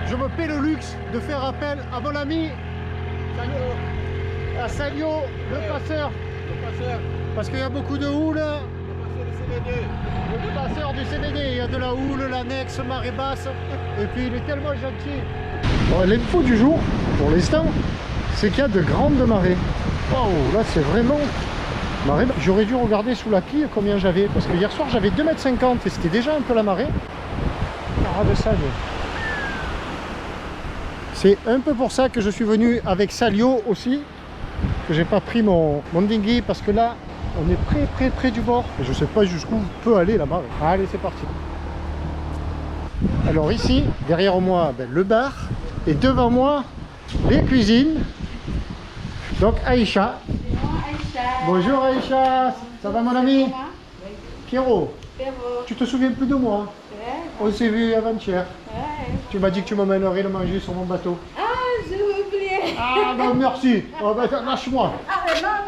je me paie le luxe de faire appel à mon ami à Salio, le passeur. Parce qu'il y a beaucoup de houle. Le passeur du CBD, il y a de la houle, l'annexe, marée basse. Et puis il est tellement gentil. Bon, l'info du jour, pour l'instant, c'est qu'il y a de grandes marées. Waouh, là c'est vraiment marée. J'aurais dû regarder sous la quille combien j'avais. Parce que hier soir j'avais 2,50 m et c'était déjà un peu la marée. C'est un peu pour ça que je suis venu avec Salio aussi. Que j'ai pas pris mon dinghy parce que là on est près du bord et je sais pas jusqu'où peut aller la marée. Allez, c'est parti. Alors ici derrière moi le bar et devant moi les cuisines. Donc Aïcha. Bonjour Aïcha, ça va mon ami? Pierrot, tu te souviens plus de moi? On s'est vu avant-hier. Tu m'as dit que tu m'emmènerais le manger sur mon bateau. Je vous oublié. Ah non, merci. Oh, ben, lâche-moi.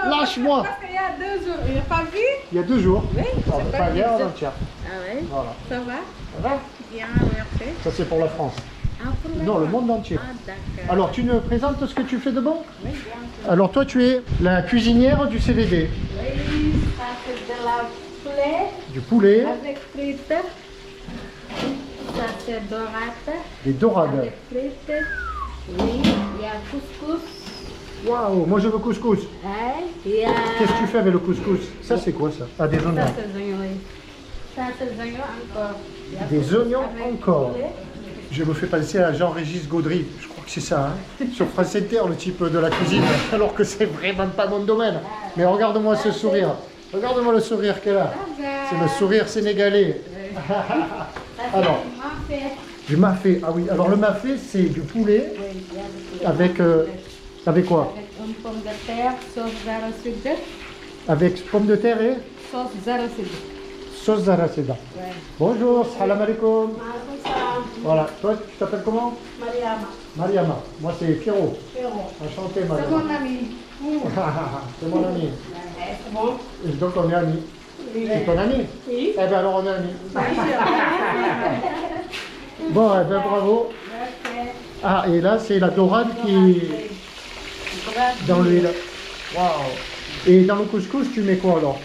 Non, Lâche-moi. Parce qu'il y a 2 jours, il n'a pas vu. Il y a 2 jours. Oui, Ah, pas hier, avant-hier. Ah oui. Voilà. Ça va? Ça va? Bien, merci. Ça c'est pour la France. Ah, pour Non, le monde entier. Ah, d'accord. Alors tu nous présentes ce que tu fais de bon? Oui, bien sûr. Alors toi tu es la cuisinière du CVD. Oui, ça c'est de la poulet Du poulet. avec frites. Ça c'est dorade. Des dorades. Avec frites. Oui, il y a couscous. Waouh, moi je veux couscous. Il y a... Qu'est-ce que tu fais avec le couscous? Ça c'est quoi ça? Ah, des oignons. Ça c'est des oignons, oui. Ça c'est des oignons encore. Il y a Des oignons avec encore. poulet. Je me fais penser à Jean-Régis Gaudry, je crois que c'est ça, hein. Sur France Inter, le type de la cuisine, alors que c'est vraiment pas mon domaine. Mais regarde-moi ce sourire, regarde-moi le sourire qu'elle a. C'est le sourire sénégalais. Alors, du mafé, ah oui, alors le mafé c'est du poulet avec, avec quoi? Avec une pomme de terre, sauce zaracida. Avec pommes de terre et Sauce zaracida. sauce zaraceda. Ouais. Bonjour, salam alaikum. Maaleykum salaam. Voilà, toi tu t'appelles comment? Mariama. Mariama, moi c'est Pierrot. Pierrot. Enchanté C'est Mariama. mon ami. C'est mon ami. C'est bon? Et donc on est amis. C'est ton ami? Oui. Eh bien alors on est amis. Bon, eh ben bravo. Ah, et là c'est la dorade qui est dans l'huile. Waouh. Et dans le couscous tu mets quoi alors?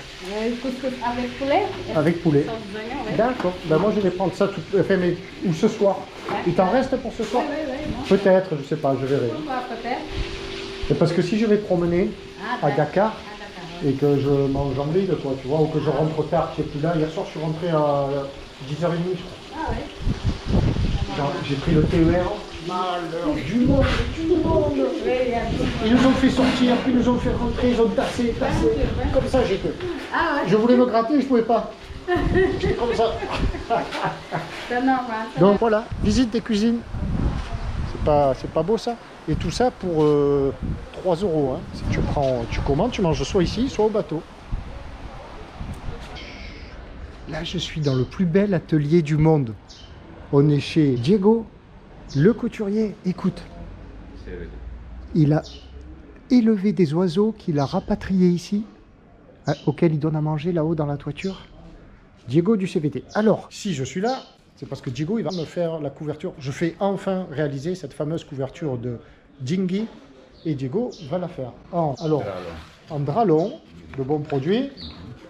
Couscous avec poulet. Avec poulet. Sauce d'oignon, oui. D'accord. Ben moi je vais prendre ça enfin, mais, ou ce soir. Il t'en reste pour ce soir? Oui. Peut-être, je sais pas, je verrai. Pourquoi peut-être? C'est parce que si je vais promener à Dakar oui. et que je mange en ville, quoi, tu vois, ou que je rentre tard, tu sais plus là. Hier soir je suis rentré à 10h30 je crois. Ah oui. J'ai pris le TER. Malheur du monde. Oui, il y a tout. Ils nous ont fait sortir, puis ils nous ont fait rentrer, ils ont tassé. Comme ça j'étais. Ah ouais. Je voulais me gratter, je pouvais pas. J'étais comme ça. C'est normal. Donc voilà, visite des cuisines. C'est pas beau ça? Et tout ça pour 3 €. Hein. Si tu commandes, tu manges soit ici, soit au bateau. Là, je suis dans le plus bel atelier du monde. On est chez Diego, le couturier. Écoute, il a élevé des oiseaux qu'il a rapatriés ici, auxquels il donne à manger là-haut dans la toiture. Diego du CVT. Alors, si je suis là, c'est parce que Diego, il va me faire la couverture. Je fais enfin réaliser cette fameuse couverture de dinghy et Diego va la faire. En dralon, le bon produit.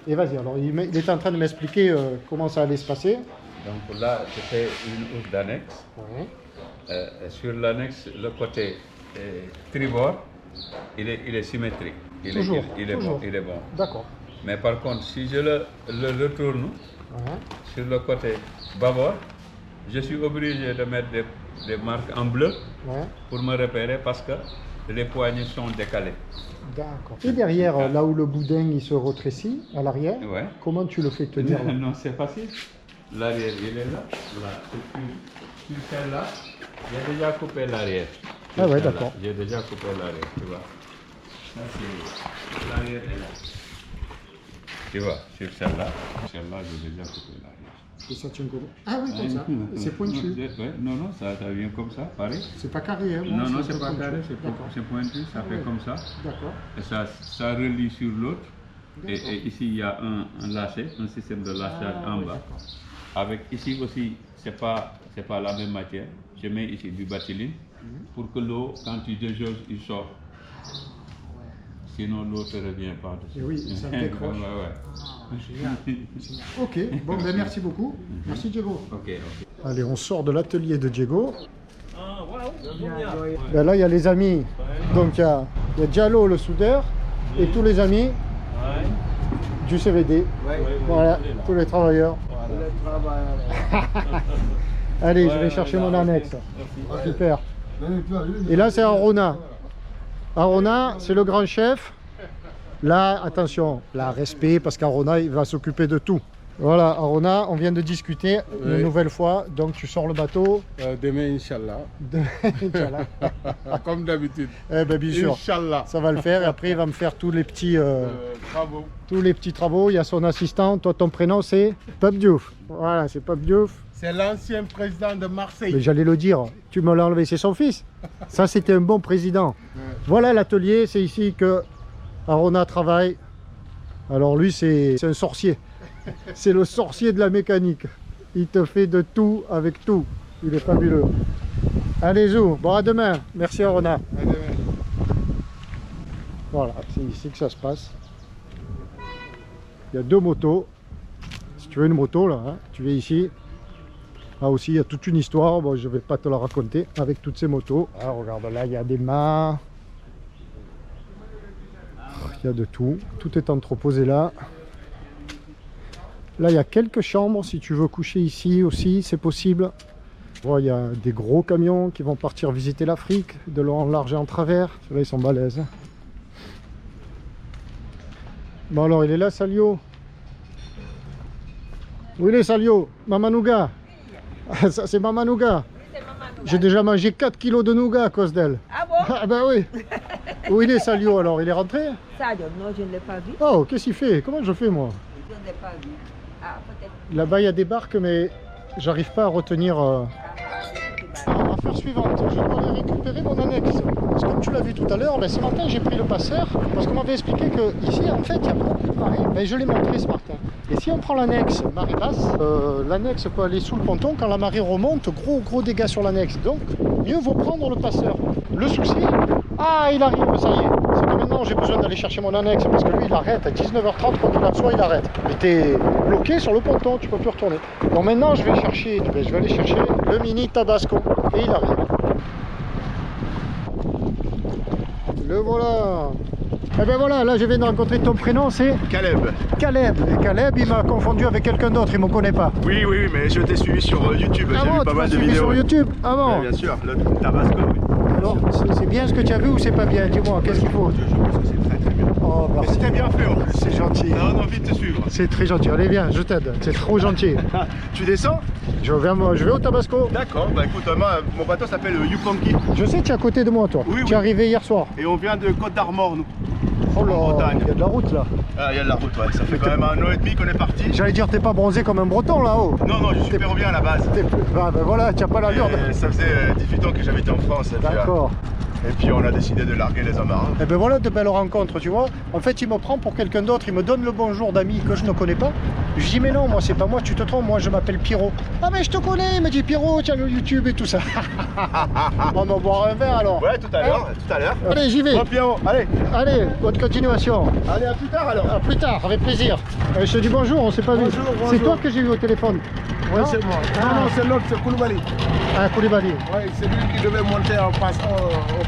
Et vas-y, alors il était en train de m'expliquer comment ça allait se passer. Donc là, c'était une housse d'annexe. Ouais. Sur l'annexe, le côté tribord, il est symétrique. Il est bon. D'accord. Mais par contre, si je le retourne sur le côté bâbord, je suis obligé de mettre des marques en bleu pour me repérer parce que les poignées sont décalées. D'accord. Et derrière, là où le boudin il se rétrécit, à l'arrière, comment tu le fais tenir là? Non, c'est facile. L'arrière, il est là. Sur celle-là, j'ai déjà coupé l'arrière. Ah ouais, d'accord. J'ai déjà coupé l'arrière, tu vois. L'arrière est là. Tu vois, sur celle-là, j'ai déjà coupé l'arrière. Et ça tient comment? Ah oui, comme ça. C'est pointu. Non, ça vient comme ça, pareil. C'est pas carré, hein? Non, c'est pas carré, c'est pointu, ça fait comme ça. D'accord. Et ça relie sur l'autre. Et ici, il y a un lacet, un système de lâchage en bas. Avec ici aussi, c'est pas la même matière. Je mets ici du batiline pour que l'eau, quand tu déjauges, il sort. Sinon, l'eau ne revient pas dessus. Et oui, ça décroche. Ouais. Ok, bon, ben merci beaucoup. Merci Diego. Ok. Allez, on sort de l'atelier de Diego. Ben là, il y a les amis. Donc, il y a Diallo, le soudeur, et tous les amis du CVD. Voilà, tous les travailleurs. Allez, je vais chercher mon annexe. Super. Et là, c'est Arona. Arona, c'est le grand chef. Là, attention, là, respect, parce qu'Arona, il va s'occuper de tout. Voilà, Arona, on vient de discuter une nouvelle fois, donc tu sors le bateau. Demain, Inch'Allah. Inch'Allah. Comme d'habitude. Eh ben, bien sûr, Inch'Allah. ça va le faire, et après, il va me faire tous les petits Travaux. Il y a son assistant, toi, ton prénom, c'est Pape Diouf. Voilà, c'est Pape Diouf. C'est l'ancien président de Marseille. Mais j'allais le dire, tu me l'as enlevé, c'est son fils. Ça, c'était un bon président. Voilà l'atelier, c'est ici que Arona travaille. Alors lui, c'est un sorcier. C'est le sorcier de la mécanique. Il te fait de tout avec tout. Il est fabuleux. Allez, Zou, bon à demain. Merci Arona. À demain. Voilà, c'est ici que ça se passe. Il y a deux motos. Si tu veux une moto, là, hein, tu viens ici. Là aussi, il y a toute une histoire. Bon, je ne vais pas te la raconter avec toutes ces motos. Ah, regarde, là, il y a des mâts. Il y a de tout. Tout est entreposé là. Là, il y a quelques chambres. Si tu veux coucher ici aussi, c'est possible. Bon, il y a des gros camions qui vont partir visiter l'Afrique, de long en large et en travers. Ceux-là, ils sont balèzes. Bon, alors, il est là, Salio. Où il est, Salio? Mamanouga. Ça, c'est Mamanouga. J'ai déjà mangé 4 kilos de nougat à cause d'elle. Ah bon? Ah ben oui. Où il est, Salio, alors? Il est rentré? Sadio, non, je ne l'ai pas vu. Oh, qu'est-ce qu'il fait? Comment je fais, moi? Je ne l'ai pas vu. Ah, peut-être. Là-bas, il y a des barques, mais j'arrive pas à retenir... Affaire suivante, je dois aller récupérer mon annexe. Parce que comme tu l'as vu tout à l'heure, ce matin j'ai pris le passeur parce qu'on m'avait expliqué que ici en fait il y a beaucoup de marée. Ben, je l'ai montré ce matin. Et si on prend l'annexe marée basse, l'annexe peut aller sous le ponton. Quand la marée remonte, gros dégâts sur l'annexe. Donc mieux vaut prendre le passeur. Le souci, ah il arrive, ça y est. C'est que maintenant j'ai besoin d'aller chercher mon annexe parce que lui il arrête à 19h30 quand il aperçoit, il arrête. Mais t'es bloqué sur le ponton, tu peux plus retourner. Donc maintenant je vais aller chercher le mini Tabasco. Et il arrive. Le voilà. Et ben voilà, là je viens de rencontrer ton prénom, c'est Caleb. Caleb. Et Caleb, il m'a confondu avec quelqu'un d'autre, il ne me connaît pas. Oui, mais je t'ai suivi sur YouTube, Ah j'ai bon, vu pas tu m'as mal de suivi vidéos. sur YouTube? Ah bon? Bien sûr, le Tabasco, oui. Alors, c'est bien ce que tu as vu ou c'est pas bien? Dis-moi, qu'est-ce qu'il faut? Je pense que c'est très bien. Oh, Et merci. c'était bien fait en plus. C'est gentil. Ça donne envie de te suivre. C'est très gentil. Allez, viens, je t'aide. C'est trop gentil. Tu descends? Je vais au Tabasco. D'accord, bah écoute, moi, mon bateau s'appelle Yupanqui. Je sais, tu es à côté de moi, toi. Oui, Tu es oui. arrivé hier soir. Et on vient de Côte d'Armor, nous. Oh là, Bretagne. il y a de la route là. Ah, il y a de la route, ouais. Ça fait quand même 1 an et demi qu'on est parti. J'allais dire, t'es pas bronzé comme un breton là-haut. Non, je suis péruvien à la base. Ben voilà, tu n'as pas l'allure de... Et ça faisait 18 ans que j'habitais en France. D'accord. Et puis on a décidé de larguer les amarres. Et ben voilà de belles rencontres, tu vois. En fait, il me prend pour quelqu'un d'autre, il me donne le bonjour d'amis que je ne connais pas. Je dis, mais non, moi, c'est pas moi, tu te trompes, moi, je m'appelle Pierrot. Ah, mais je te connais, il me dit, Pierrot, tiens le YouTube et tout ça. On va boire un verre alors. Ouais, tout à l'heure, tout à l'heure. Allez, j'y vais. Bon, Pierrot, allez. Allez, bonne continuation. Allez, à plus tard alors. À plus tard, avec plaisir. Je te dis bonjour, on s'est pas vu. Bonjour. C'est toi que j'ai eu au téléphone. Oui, Non c'est moi. Ah. Non, c'est l'autre, c'est Koulibaly. Ah, Koulibaly. Oui, c'est lui qui devait monter au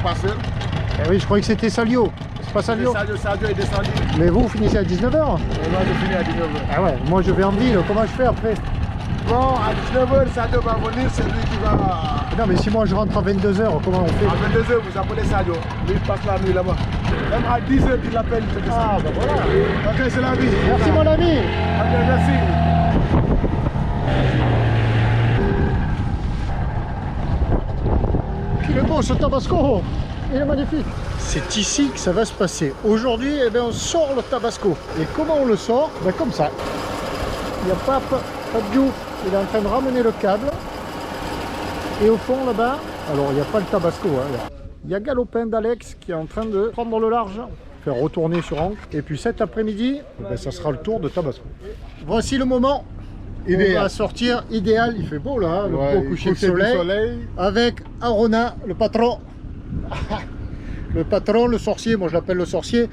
passeur. Eh oui, je croyais que c'était Salio. C'est pas Salio. Sadio est descendu. Mais vous finissez à 19h. Et moi, je finis à 19h. Ah ouais, moi je vais en ville, comment je fais après? Bon, à 19h, Sadio va venir, c'est lui qui va... Non mais si moi je rentre à 22h, comment on fait? À 22h, vous appelez Sadio. Lui, il passe la nuit là-bas. Même à 10h, il l'appelle. Ah bah voilà. Ok, c'est la vie. Merci mon ami. Ok, merci. Il est beau ce Tabasco. Il est magnifique. C'est ici que ça va se passer. Aujourd'hui, eh bien, on sort le Tabasco. Et comment on le sort? Ben, comme ça. Il y a Pape Diouf, il est en train de ramener le câble. Et au fond là-bas, alors il n'y a pas le Tabasco. Hein, il y a Galopin d'Alex qui est en train de prendre le large, faire retourner sur ancre. Et puis cet après-midi, eh ben, ça sera le tour de Tabasco. Voici le moment. On va sortir idéal, il fait beau là, le beau coucher de soleil, avec Arona, le patron. Le patron, le sorcier, moi je l'appelle le sorcier,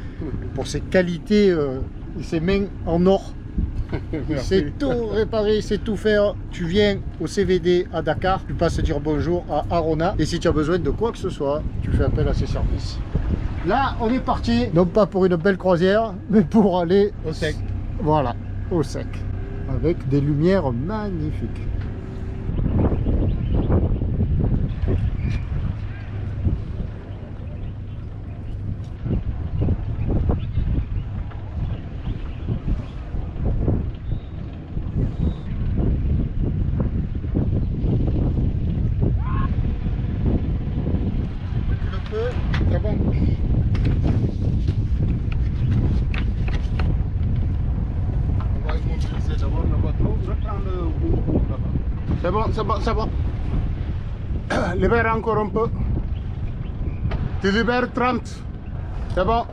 pour ses qualités et ses mains en or. Il sait tout réparer, il sait tout faire. Tu viens au CVD à Dakar, tu passes dire bonjour à Arona, et si tu as besoin de quoi que ce soit, tu fais appel à ses services. Là, on est parti, non pas pour une belle croisière, mais pour aller Au sec. Voilà, au sec, avec des lumières magnifiques. C'est bon. On va immobiliser d'abord le bateau. Reprends le bout là-bas. C'est bon, c'est bon, c'est bon. Libère encore un peu. Tu libères 30. C'est bon.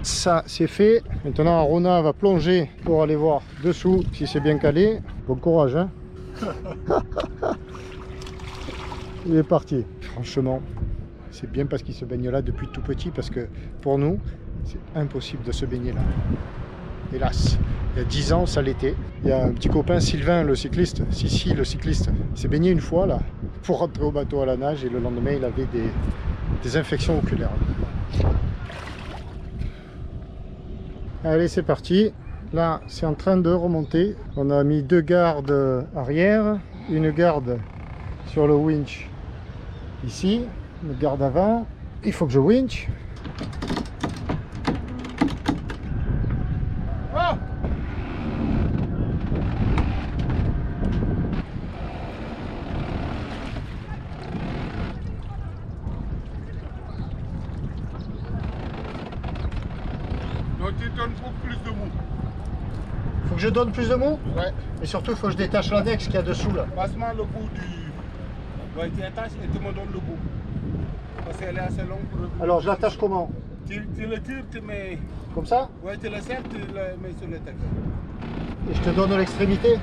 Ça c'est fait. Maintenant Arona va plonger pour aller voir dessous si c'est bien calé. Bon courage hein. Il est parti. Franchement c'est bien parce qu'il se baigne là depuis tout petit, parce que pour nous c'est impossible de se baigner là. Hélas, il y a 10 ans ça l'était. Il y a un petit copain Sylvain le cycliste, Sissi le cycliste, il s'est baigné une fois là pour rentrer au bateau à la nage, et le lendemain il avait des infections oculaires. Allez, c'est parti. Là, c'est en train de remonter. On a mis 2 gardes arrière, une garde sur le winch ici, une garde avant. Il faut que je winch. Ah! Donc tu donnes beaucoup plus de mou. Faut que je donne plus de mou. Ouais. Et surtout, il faut que je détache l'annexe qu'il y a dessous là. Passe-moi le bout du... Ouais, tu attaches et tu me donnes le bout. Parce qu'elle est assez longue pour... Alors, je l'attache comment? Tu le tires, tu mets... Comme ça? Ouais, tu le serres, tu le mets sur le texte. Et je te donne l'extrémité?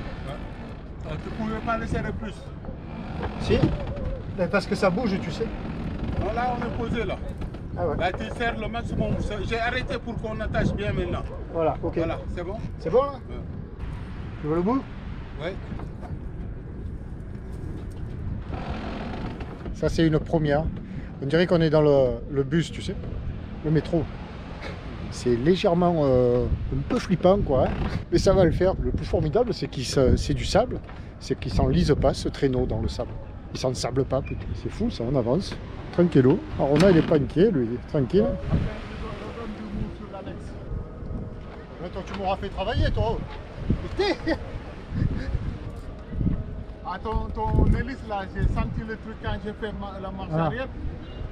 Tu ne pouvais pas le serrer plus. Si? Mais parce que ça bouge, tu sais. Non, là, on est posé là. Ah ouais. Là, tu serres le maximum. J'ai arrêté pour qu'on attache bien maintenant. Voilà, ok. Voilà, c'est bon? C'est bon là? Ouais. Tu veux le bout? Ouais. Ça c'est une première. On dirait qu'on est dans le bus, tu sais, le métro. C'est légèrement un peu flippant quoi, hein, mais ça va le faire. Le plus formidable c'est c'est du sable, c'est qu'il s'enlise pas ce traîneau dans le sable. Il s'en sable pas, putain. C'est fou ça, on avance. Tranquillo. Arona il est pas inquiet lui, tranquille. Là, toi tu m'auras fait travailler toi. À ton hélice là, j'ai senti le truc quand j'ai fait la marche arrière.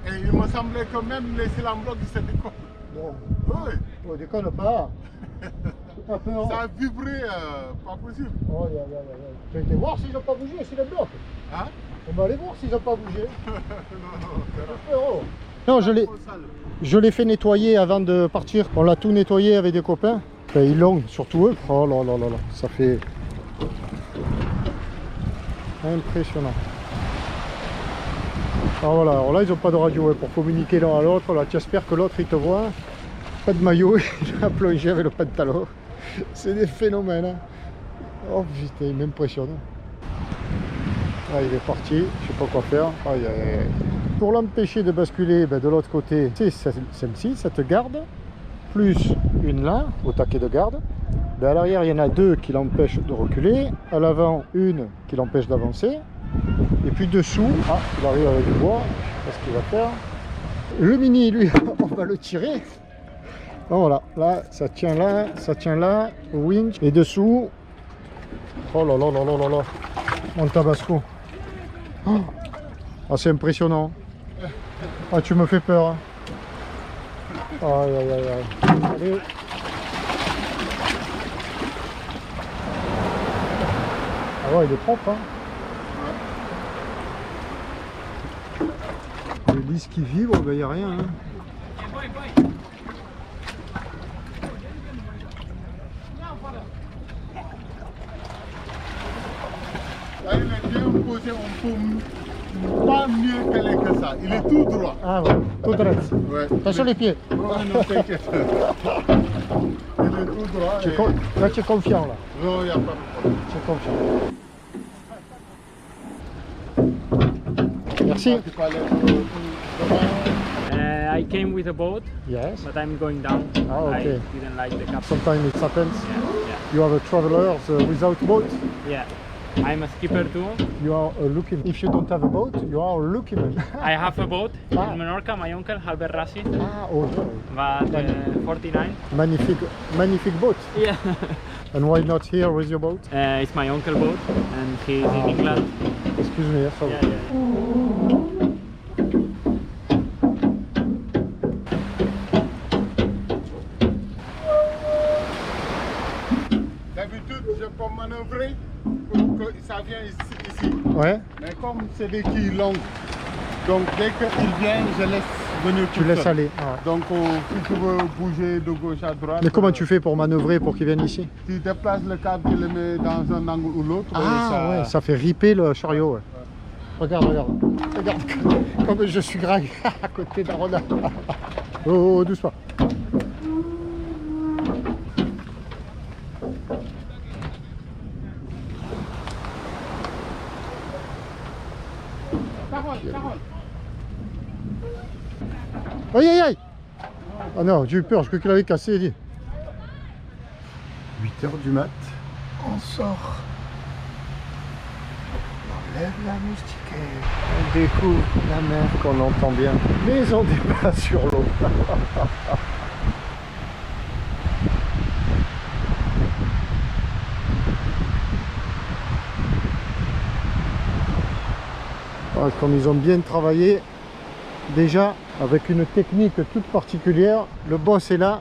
Et il me semblait que même les cylindres ils se décollent. Bon, Oui. on déconne pas. Pas peur. Ça a vibré, pas possible. Oh, tu vas été voir s'ils n'ont pas bougé, s'ils le bloquent. Hein? On va aller voir s'ils n'ont pas bougé. Non, Non, je l'ai fait nettoyer avant de partir. On l'a tout nettoyé avec des copains. Enfin, ils l'ont, surtout eux. Oh là là là là, ça fait impressionnant. Ah voilà, alors là ils n'ont pas de radio pour communiquer l'un à l'autre. Là tu espères que l'autre il te voit. Pas de maillot, il a plongé avec le pantalon. C'est des phénomènes. Hein. Oh putain, il m'impressionne. Ah, il est parti, je sais pas quoi faire. Aïe, aïe, aïe. Pour l'empêcher de basculer de l'autre côté, c'est celle-ci, cette garde, plus une là, au taquet de garde. À l'arrière, il y en a 2 qui l'empêchent de reculer. À l'avant, une qui l'empêche d'avancer. Et puis dessous, ah, il arrive avec du bois, je sais pas ce qu'il va faire. Le mini, lui, on va le tirer. Donc voilà, là, ça tient là, au winch. Et dessous, oh là là là là là là, mon tabasco. Oh. Ah, c'est impressionnant. Ah, tu me fais peur. Hein. Aïe, aïe, aïe, aïe. Allez. Ah ouais, il est propre. Hein. l'hélice qui vibre, ben, il n'y a rien. Hein. Là, il est bien posé, on peut pas mieux caler que ça. Il est tout droit. Ah ouais, tout droit. Ouais. Attention les pieds. Oh, non, t'inquiète. Il est tout droit. Là, tu es confiant, là. Non, il n'y a pas de problème. Tu es confiant. Merci. Tu peux aller I came with a boat, Yes. but I'm going down. Ah, I okay. didn't like the captain. Sometimes it happens. Yeah, You have a traveler without boat. yeah. I'm a skipper too. You are a lucky man. If you don't have a boat, you are a lucky man. I have a boat Ah. in Menorca, my uncle, Albert Rassi, Ah, oh, but 49. magnifique boat. Yeah. And why not here with your boat? It's my uncle boat, and he's in England. Excuse me, sorry. Yeah, yeah. D'habitude, je peux manœuvrer pour que ça vienne ici. Ouais, Mais comme c'est des quilles longues, donc dès qu'ils viennent, je laisse venir tu tout laisses seul. aller. Ah. Donc si tu veux bouger de gauche à droite, Mais comment tu fais pour manœuvrer pour qu'il vienne ici? tu déplaces le câble, tu le mets dans un angle ou l'autre. Ah ouais, ça fait ripper le chariot. Ouais. Regarde, regarde. Regarde comme je suis grave à côté d'Arona. Oh, doucement. Aïe aïe aïe. Ah non, j'ai eu peur, je croyais qu'il avait cassé. 8 h du mat, on sort. On lève la moustiquaire. On découvre la mer qu'on entend bien. Mais on dépasse sur l'eau. Ah, comme ils ont bien travaillé, déjà avec une technique toute particulière, le boss est là.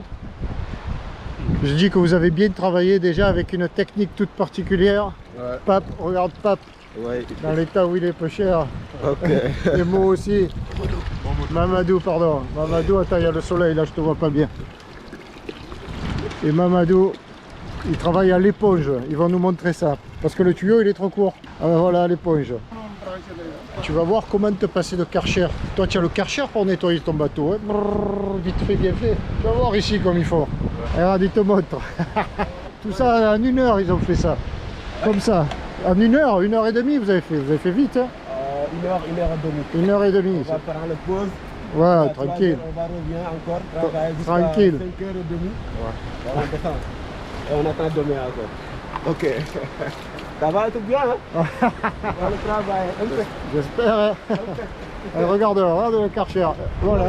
Je dis que vous avez bien travaillé déjà avec une technique toute particulière. Ouais. Pape, regarde Pape, Ouais. dans l'état où il est peu cher. Ok. Et moi aussi. Mamadou, pardon. Mamadou, attends, il y a le soleil là, je te vois pas bien. Et Mamadou, il travaille à l'éponge. Ils vont nous montrer ça. Parce que le tuyau, il est trop court. Ah ben voilà, l'éponge. Tu vas voir comment te passer de Karcher. Toi, tu as le Karcher pour nettoyer ton bateau. Hein. Brrr, vite fait, bien fait. Tu vas voir ici comme il faut. Et regarde, il te montre. Tout ça en 1 heure, ils ont fait ça. Comme ça. En 1 heure, 1 heure et demie, vous avez fait vite. Hein. 1 heure et demie. 1 heure et demie. On va faire le pause. Ouais, tranquille. On va revenir encore travailler jusqu'à Tranquille. 5h30. Ouais. On descend. Et on attend demain encore. Ok. Ça va tout bien, hein? On va le travail. Un peu. J'espère. Hein. Allez, regarde le Karcher. Voilà.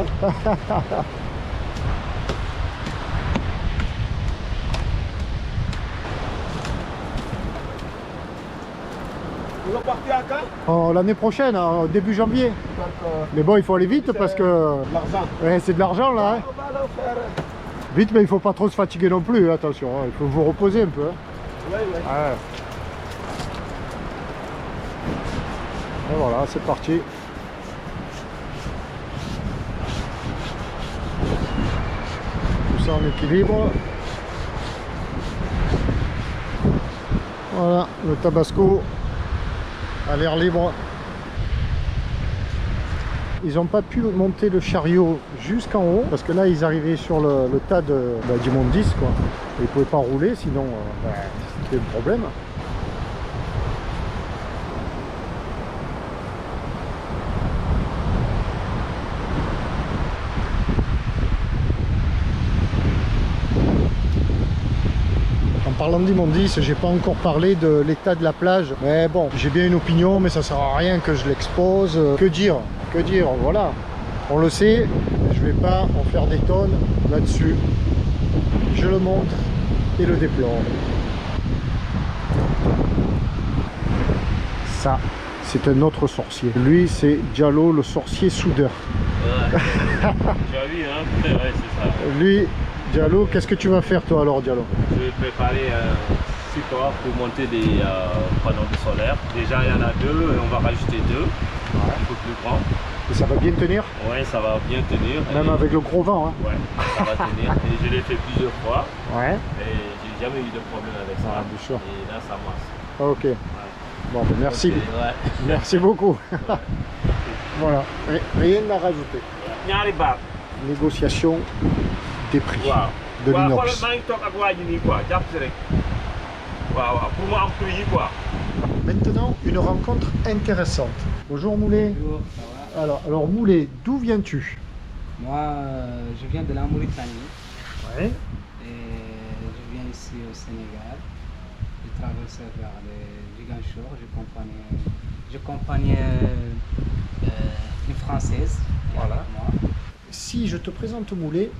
Vous repartez à quand? Oh, l'année prochaine, hein, début janvier. Donc, Mais bon, il faut aller vite parce que l'argent. ouais, c'est de l'argent là. Hein. On va le faire. Vite, mais il faut pas trop se fatiguer non plus. Attention, hein, il faut vous reposer un peu. Hein. Oui, oui. Ouais. Et voilà, c'est parti. Tout ça en équilibre. Voilà, le Tabasco à l'air libre. Ils n'ont pas pu monter le chariot jusqu'en haut parce que là ils arrivaient sur le tas du Mont 10 quoi. Ils ne pouvaient pas rouler sinon c'était un problème. En parlant d'immondices, j'ai pas encore parlé de l'état de la plage. Mais bon, j'ai bien une opinion, mais ça sert à rien que je l'expose. Que dire? Voilà. On le sait, je vais pas en faire des tonnes là-dessus. Je le montre et le déplore. Ça, c'est un autre sorcier. Lui, c'est Diallo, le sorcier soudeur. Ouais. Tu as vu, hein? Ouais, c'est ça. Lui, Diallo, qu'est-ce que tu vas faire toi alors, Diallo? Je vais préparer un support pour monter des panneaux solaires. Déjà, il y en a 2, et on va rajouter 2, un peu plus grands. Et ça va bien tenir? Ouais, ça va bien tenir. Même avec le gros vent, hein? Ouais, ça va tenir. Et je l'ai fait plusieurs fois. Ouais. Et j'ai jamais eu de problème avec ça. Ah, bien sûr. Et là, ça marche. Ok. Ouais. Bon, ben merci. Ouais. Merci beaucoup. Voilà, rien à rajouter. ñaari baat. Négociation des prix waaw de waaw l'inox. xoolal maa ngi toog ak waa ji nii quoi jàpp si rek waaw waaw pour mu am prix yi quoi. Maintenant, une rencontre intéressante. Bonjour Moulay. Bonjour, ça va? Alors Moulay, d'où viens-tu? Moi, je viens de la Mauritanie. Ouais. Et je viens ici au Sénégal. Je traversais vers les Ziguinchor. J'accompagnais une Française qui est Voilà. avec moi. Si je te présente Moulay,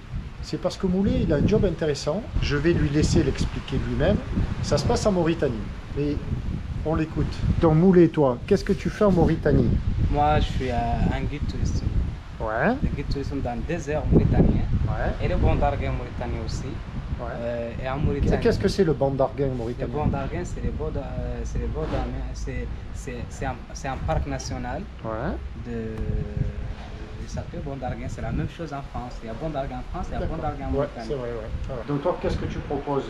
c'est parce que Moulay, il a un job intéressant. Je vais lui laisser l'expliquer lui-même. Ça se passe en Mauritanie. Mais on l'écoute. Donc Moulay, toi, qu'est-ce que tu fais en Mauritanie? Moi, je suis un guide touristique. Ouais. Le guide touristique dans le désert mauritanien. Ouais. Et le bandarguin mauritanien aussi. Ouais. Et en Mauritanie. Qu'est-ce que c'est le bandarguin Le mauritanien? bandarguin, c'est un parc national. Ouais. Il s'appelle Bandarguin, c'est la même chose en France. Il y a Bandarguin en France, il y a D'accord. Bandarguin en Ouais, Mauritanie. c'est vrai, ouais. Voilà. Donc toi, qu'est-ce que tu proposes?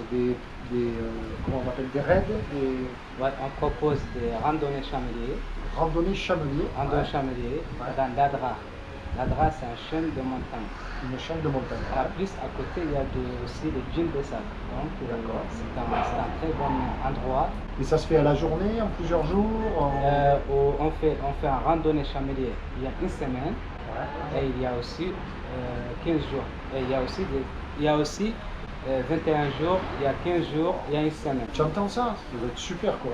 Comment on appelle, des raids, Ouais, on propose des randonnées chameliers. randonnées chameliers. Randonnées Ouais. chameliers Ouais. dans l'Adra. L'Adra, c'est un chaîne de montagne. Une chaîne de montagne. En plus, à côté, il y a aussi le dune de sable. Donc, c'est un très bon endroit. Et ça se fait à la journée, en plusieurs jours On fait un randonnée chamelier il y a une semaine. Ouais. Et il y a aussi 15 jours. Et il y a aussi 21 jours, il y a 15 jours, il y a une semaine. Tu entends ça? Ça doit être super quoi.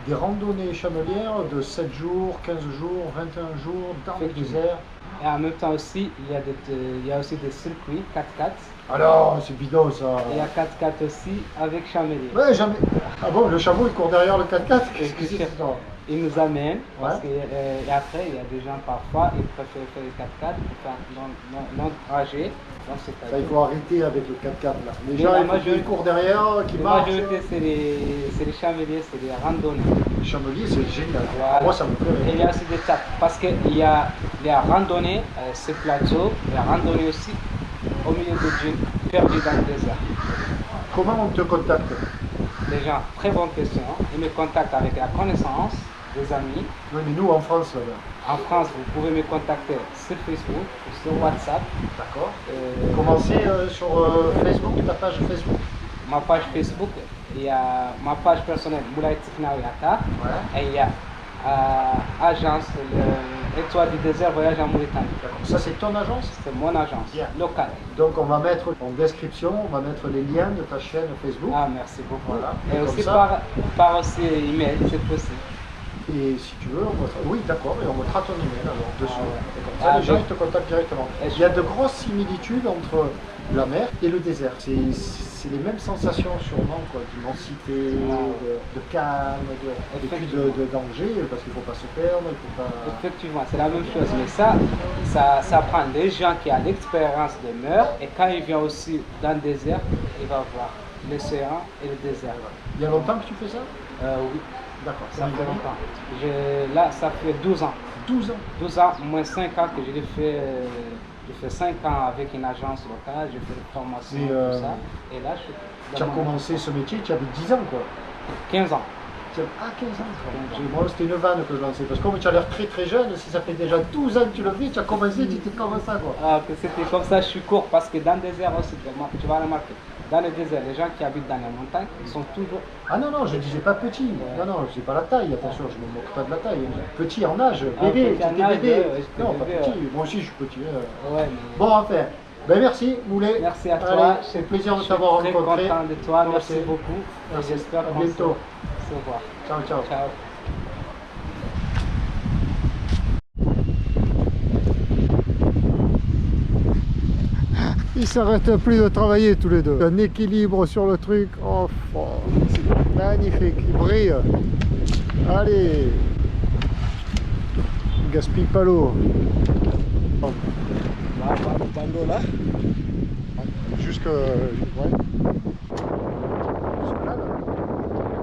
Des randonnées chamelières de 7 jours, 15 jours, 21 jours dans le désert. Et en même temps aussi, il y a aussi des circuits 4x4. Alors, c'est bidon ça. Il y a 4x4 aussi avec chamelier. Ouais, jamais. Ah bon, le chameau il court derrière le 4x4? Qu'est-ce que c'est ça? Il nous amène, parce Ouais. que et après, il y a des gens parfois, ils préfèrent faire le 4x4 pour faire un long trajet. Donc, Ça, il faut arrêter avec le 4x4 là. Les Mais gens la il faut qu'ils majorité- courent derrière, qui La marchent. majorité, c'est les chameliers, c'est les randonnées. Le chamelier, c'est génial. Voilà. Moi, ça me plaît. Et il y a aussi des étapes, parce qu'il y a les randonnées, ce plateau, les randonnées aussi au milieu de dunes, perdu dans le désert. Comment on te contacte? Les gens, très bonne question, ils me contactent avec la connaissance, des amis. Oui, mais nous en France, là. En France, vous pouvez me contacter sur Facebook ou sur WhatsApp. D'accord. Commencez sur Facebook, ta page Facebook. Ma page Facebook, il y a ma page personnelle, Moulay Tifnaoui Atta, Ouais. et il y a agence, Étoile du désert voyage en Mauritanie. Ça, c'est ton agence? C'est mon agence Bien. locale. Donc, on va mettre en description, on va mettre les liens de ta chaîne Facebook. Ah, merci beaucoup. Voilà. Et Comme aussi ça. par aussi email, c'est possible. Et si tu veux, on mettra... Oui, d'accord, et on mettra ton email alors dessus. Ah ouais. Et comme ça, Ah, les gens donc- ils te contactent directement. Et Il y a de grosses similitudes entre la mer et le désert. C'est les mêmes sensations sûrement, quoi, d'immensité, de calme, et puis de danger, parce qu'il ne faut pas se perdre, il faut pas... Effectivement, c'est la même chose. Mais ça prend des gens qui ont l'expérience de mer, et quand il vient aussi dans le désert, il va voir l'océan et le désert. Il y a longtemps que tu fais ça? Oui. D'accord. Ça fait longtemps. Là, ça fait 12 ans. 12 ans 12 ans, moins 5 ans que je l'ai fait. J'ai fait 5 ans avec une agence locale, j'ai fait des formations, Et, tout ça. Et là, je suis. Tu as commencé ce métier, tu avais 10 ans, quoi. 15 ans. Ah, 15 ans. Moi, c'était une vanne que je lançais. Parce que comme tu as l'air très très jeune, si ça fait déjà 12 ans que tu le fais, tu as commencé, tu étais comme ça, quoi. Ah, que c'était comme ça, je suis court. Parce que dans le désert aussi, tu vas remarquer, dans le désert, les gens qui habitent dans les montagnes, ils sont toujours. Ah non, non, je ne disais pas petit. Non, non, je dis pas la taille, attention, je ne me moque pas de la taille. Petit en âge, bébé, petit en j'étais âge, bébé. ouais, j'étais Non, pas bébé, petit, moi aussi je suis petit. Ouais, mais... Bon, enfin, ben merci, Moulay. Merci à toi. Allez, c'est un plaisir de t'avoir rencontré. Je suis très content de toi, Moi merci aussi. beaucoup. Merci. Et j'espère À qu'on bientôt. se revoit. Ciao, ciao. Ciao. Ils s'arrêtent plus de travailler tous les deux. Un équilibre sur le truc. Oh, c'est magnifique. Il brille. Allez. Gaspille pas l'eau. Là. Jusque. Ouais. Jusque là, là.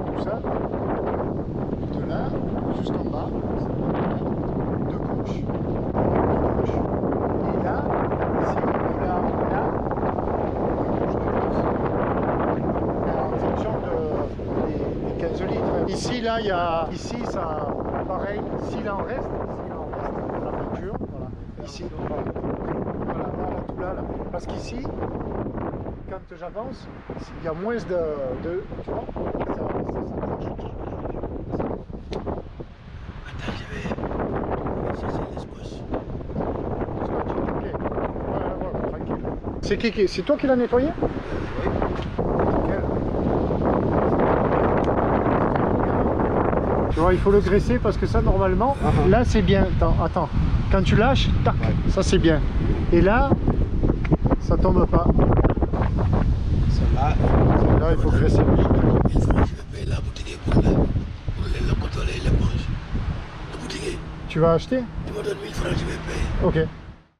Tout ça. De là jusqu'en bas. De gauche. là, il y a ici, ça, pareil, s'il en reste, la peinture, voilà, ici, voilà, tout là, parce qu'ici, quand j'avance, il y a moins de tu vois, ça change. Attends, je vais chercher les scotch. Ok, voilà, tranquille. C'est toi qui l'as nettoyé? Oui. Tu vois, il faut le graisser parce que ça, normalement, là, c'est bien. Attends, quand tu lâches, tac, ça, c'est bien. Et là, ça tombe pas. Celle-là, il faut graisser. je vais payer la boutique pour le contrôler l'éponge. La boutique. Tu vas acheter? Tu me donnes 1000 francs, je vais payer. Ok.